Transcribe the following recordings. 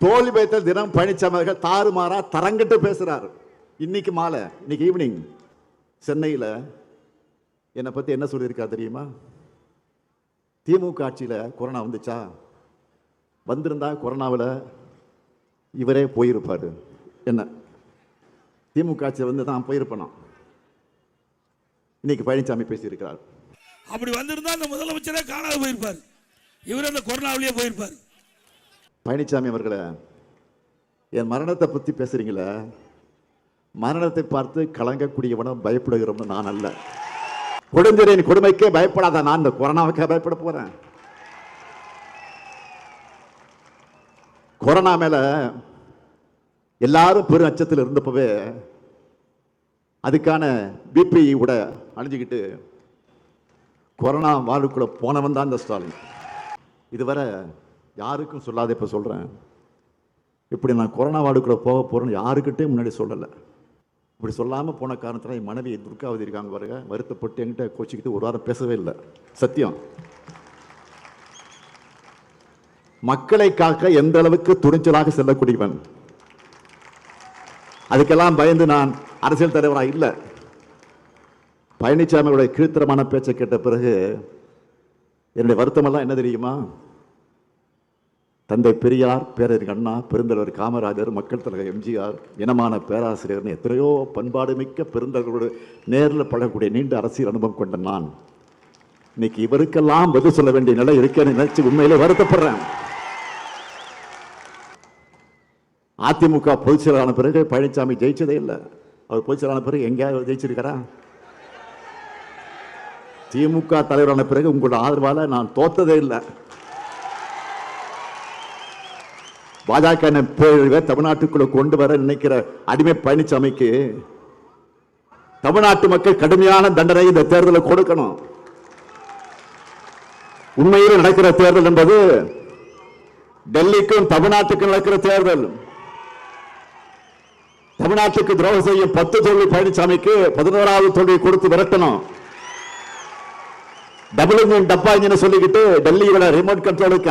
தோல்வி பயத்தில் தினம் பழனிசாமி அவர்கள் தாறுமாறா தரங்கிட்டு பேசுறாரு. இன்னைக்கு மாலை, இன்னைக்கு ஈவினிங் சென்னையில் என்னை பற்றி என்ன சொல்லியிருக்கா தெரியுமா? திமுக ஆட்சியில் கொரோனா வந்துச்சா, வந்திருந்தா கொரோனாவில் இவரே போயிருப்பார். என்ன திமுக ஆட்சியில் வந்து தான் போயிருப்பேனா? இன்னைக்கு பழனிசாமி பேசியிருக்கிறார். அப்படி வந்திருந்தா அந்த முதலமைச்சரே காணாத போயிருப்பார், இவர் அந்த கொரோனாவிலேயே போயிருப்பார். பழனிசாமி அவர்களே, என் மரணத்தை பற்றி பேசுறீங்களே, மரணத்தை பார்த்து கலங்கக்கூடியவனும் பயப்படுகிறவனும் நான் அல்ல. கொடுஞ்சரின் கொடுமைக்கே பயப்படாத நான் இந்த கொரோனாவுக்கே பயப்பட போறேன்? கொரோனா மேல எல்லாரும் பெரும் அச்சத்தில் இருந்தப்பவே அதுக்கான பிபி கூட அணிஞ்சுக்கிட்டு கொரோனா வாழ்வுக்குள்ள போனவன் தான் இந்த ஸ்டாலின். இதுவரை யாருக்கும் சொல்லாத இப்ப சொல்றேன். இப்படி நான் கொரோனா வாழ்வுக்குள்ள போக போறேன்னு யாருக்கிட்டே முன்னாடி சொல்லலை. இப்படி சொல்லாமல் போன காரணத்தில் என் மனைவி துர்காவதி இருக்காங்க பாருங்க, வருத்தப்பட்டு என்கிட்ட கோச்சிக்கிட்டு ஒரு வாரம் பேசவே இல்லை. சத்தியம். மக்களை காக்க எந்த அளவுக்கு துணிச்சலாக செல்லக்கூடியவன். அதுக்கெல்லாம் பயந்து நான் அரசியல் தலைவராக இல்லை. பழனிசாமியுடைய கீழ்த்தரமான பேச்சை கேட்ட பிறகு என்னுடைய வருத்தமெல்லாம் என்ன தெரியுமா? தந்தை பெரியார், பேரறிஞர் அண்ணா, பெருந்தலைவர் காமராஜர், மக்கள் தலைவர் எம்ஜிஆர், இனமான பேராசிரியர்னு எத்தனையோ பண்பாடு மிக்க பெருந்தலைவரோடு நேரில் பழகக்கூடிய நீண்ட அரசியல் அனுபவம் கொண்ட நான் இன்னைக்கு இவருக்கெல்லாம் பதில் சொல்ல வேண்டிய நிலை இருக்கேன்னு நினைச்சு உண்மையிலே வருத்தப்படுறேன். அதிமுக பொதுச் செயலாளரான பிறகு பழனிசாமி ஜெயிச்சதே இல்லை. அவர் பொதுச் செயலாளரான பிறகு எங்கேயாவது ஜெயிச்சிருக்காரா? திமுக தலைவரான பிறகு உங்களோட ஆதரவால நான் தோத்ததே இல்லை. பாஜக தமிழ்நாட்டுக்குள்ள கொண்டு வர நினைக்கிற அடிமை பழனிசாமிக்கு தமிழ்நாட்டு மக்கள் கடுமையான தண்டனை இந்த தேர்தலில் கொடுக்கணும். உண்மையில் நடக்கிற தேர்தல் என்பது டெல்லிக்கும் தமிழ்நாட்டுக்கும் நடக்கிற தேர்தல். தமிழ்நாட்டுக்கு துரோகம் செய்யும் 10 தோல்வி பழனிசாமிக்கு 11வது தோல்வியை கொடுத்து விரட்டணும். டபுள் இன்ஜின் டப்பா இன்ஜின் சொல்லிக்கிட்டு டெல்லியோட ரிமோட் கண்ட்ரோலுக்கு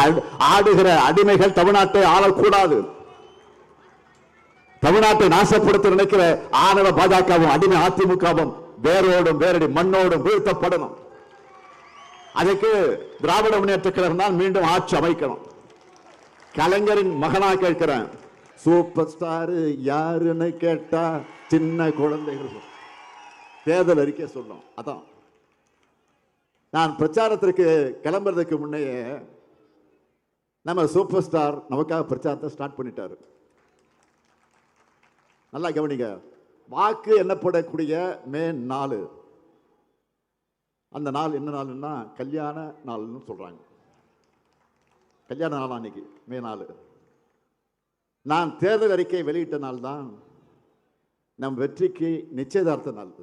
ஆடுகிற அடிமைகள் தமிழ்நாட்டை ஆளக்கூடாது. தமிழ்நாட்டை நாசப்படுத்த நினைக்கிற ஆணவ பாஜகவும் அடிமை அதிமுகவும் வேரோடும் வேரடி மண்ணோடும் வீழ்த்தப்படணும். அதுக்கு திராவிட முன்னேற்ற கழகம் தான் மீண்டும் ஆட்சி அமைக்கணும். கலைஞரின் மகனா கேட்கிறேன், சூப்பர் ஸ்டார் யாருன்னு கேட்டா சின்ன குழந்தைகள் தேர்தல் அறிக்கை சொல்லும். அதான் நான் பிரச்சாரத்திற்கு கிளம்புறதுக்கு முன்னையே நம்ம சூப்பர் ஸ்டார் நமக்காக பிரச்சாரத்தை ஸ்டார்ட் பண்ணிட்டாரு. நல்லா கவனிங்க. வாக்கு எண்ணப்படக்கூடிய மே 4, அந்த நாள் என்ன நாள்னா கல்யாண நாள்னு சொல்றாங்க. கல்யாண நாள் அன்னைக்கு மே 4. நான் தேர்தல் அறிக்கை வெளியிட்ட நாள் தான் நம் வெற்றிக்கு நிச்சயதார்த்த நாள்.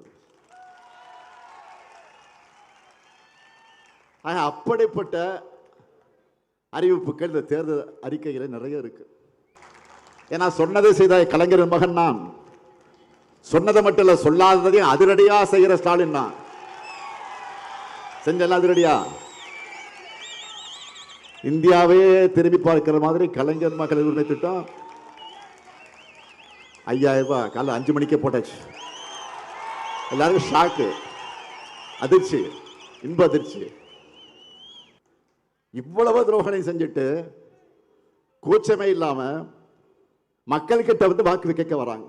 அப்படிப்பட்ட அறிவிப்புகள் இந்த தேர்தல் அறிக்கைகளை நிறைய இருக்கு. ஏன்னா சொன்னதை செய்த கலைஞர் மகன் நான். சொன்னதை மட்டும் இல்ல, சொல்லாததையும் அதிரடியா செய்கிற ஸ்டாலின் தான். செஞ்சல அதிரடியா இந்தியாவே திரும்பி பார்க்கிற மாதிரி கலைஞர் மகளிர் உரிமை திட்டம் 5000 ரூபாய் காலைல 5 மணிக்கே போட்டாச்சு. எல்லாருக்கும் ஷாக்கு, அதிர்ச்சி, இன்ப அதிர்ச்சி. இவ்வளவு துரோகனை செஞ்சுட்டு கூச்சமே இல்லாம மக்கள் கிட்ட வந்து வாக்கு கேட்க வராங்க.